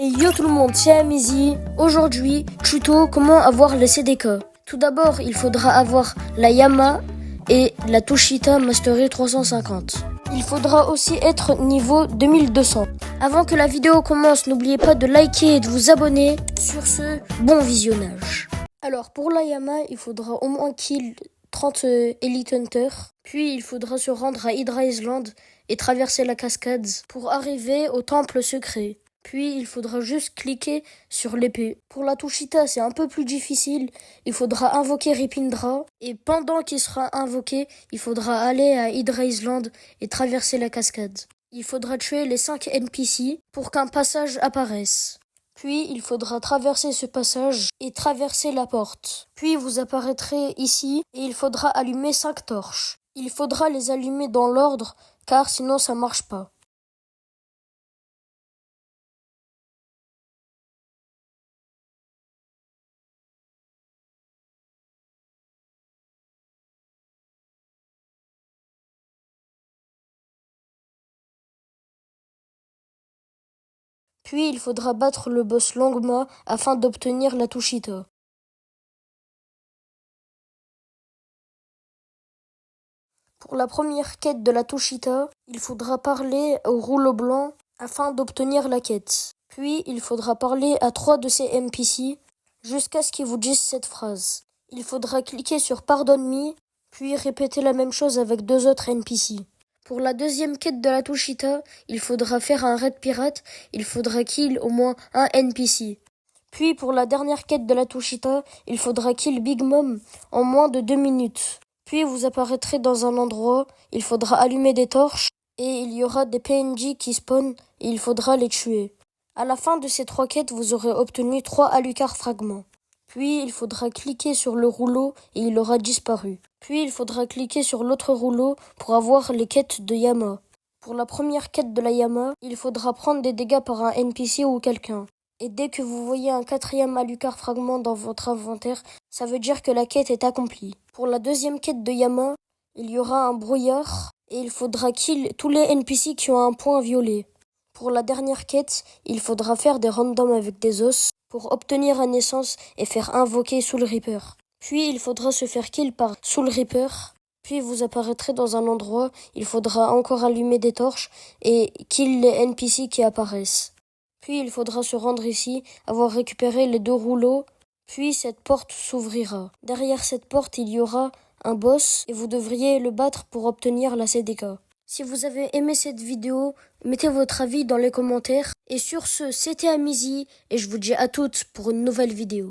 Et yo tout le monde, c'est Amizi. Aujourd'hui, tuto comment avoir les CDK. Tout d'abord, il faudra avoir la Yamaha et la Toshita Mastery 350. Il faudra aussi être niveau 2200. Avant que la vidéo commence, n'oubliez pas de liker et de vous abonner. Sur ce, bon visionnage. Alors pour la Yamaha, il faudra au moins kill 30 Elite Hunter. Puis il faudra se rendre à Hydra Island et traverser la cascade pour arriver au temple secret. Puis il faudra juste cliquer sur l'épée. Pour la Toshita, c'est un peu plus difficile. Il faudra invoquer Ripindra. Et pendant qu'il sera invoqué, il faudra aller à Hydra Island et traverser la cascade. Il faudra tuer les 5 NPC pour qu'un passage apparaisse. Puis il faudra traverser ce passage et traverser la porte. Puis vous apparaîtrez ici et il faudra allumer 5 torches. Il faudra les allumer dans l'ordre car sinon ça marche pas. Puis il faudra battre le boss Langma afin d'obtenir la Toshita. Pour la première quête de la Toshita, il faudra parler au rouleau blanc afin d'obtenir la quête. Puis il faudra parler à 3 de ces NPC jusqu'à ce qu'ils vous disent cette phrase. Il faudra cliquer sur Pardonne Me, puis répéter la même chose avec 2 autres NPC. Pour la deuxième quête de la Toshita, il faudra faire un raid pirate, il faudra kill au moins un NPC. Puis pour la dernière quête de la Toshita, il faudra kill Big Mom en moins de 2 minutes. Puis vous apparaîtrez dans un endroit, il faudra allumer des torches et il y aura des PNJ qui spawnent et il faudra les tuer. À la fin de ces 3 quêtes, vous aurez obtenu 3 Alucard fragments. Puis il faudra cliquer sur le rouleau et il aura disparu. Puis il faudra cliquer sur l'autre rouleau pour avoir les quêtes de Yamaha. Pour la première quête de la Yamaha, il faudra prendre des dégâts par un NPC ou quelqu'un. Et dès que vous voyez un 4e Alucard fragment dans votre inventaire, ça veut dire que la quête est accomplie. Pour la deuxième quête de Yamaha, il y aura un brouillard et il faudra kill tous les NPC qui ont un point violet. Pour la dernière quête, il faudra faire des randoms avec des os pour obtenir un essence et faire invoquer Soul Reaper. Puis il faudra se faire kill par Soul Reaper. Puis vous apparaîtrez dans un endroit, il faudra encore allumer des torches et kill les NPC qui apparaissent. Puis il faudra se rendre ici, avoir récupéré les 2 rouleaux, puis cette porte s'ouvrira. Derrière cette porte, il y aura un boss et vous devriez le battre pour obtenir la CDK. Si vous avez aimé cette vidéo, mettez votre avis dans les commentaires. Et sur ce, c'était Amizi et je vous dis à toutes pour une nouvelle vidéo.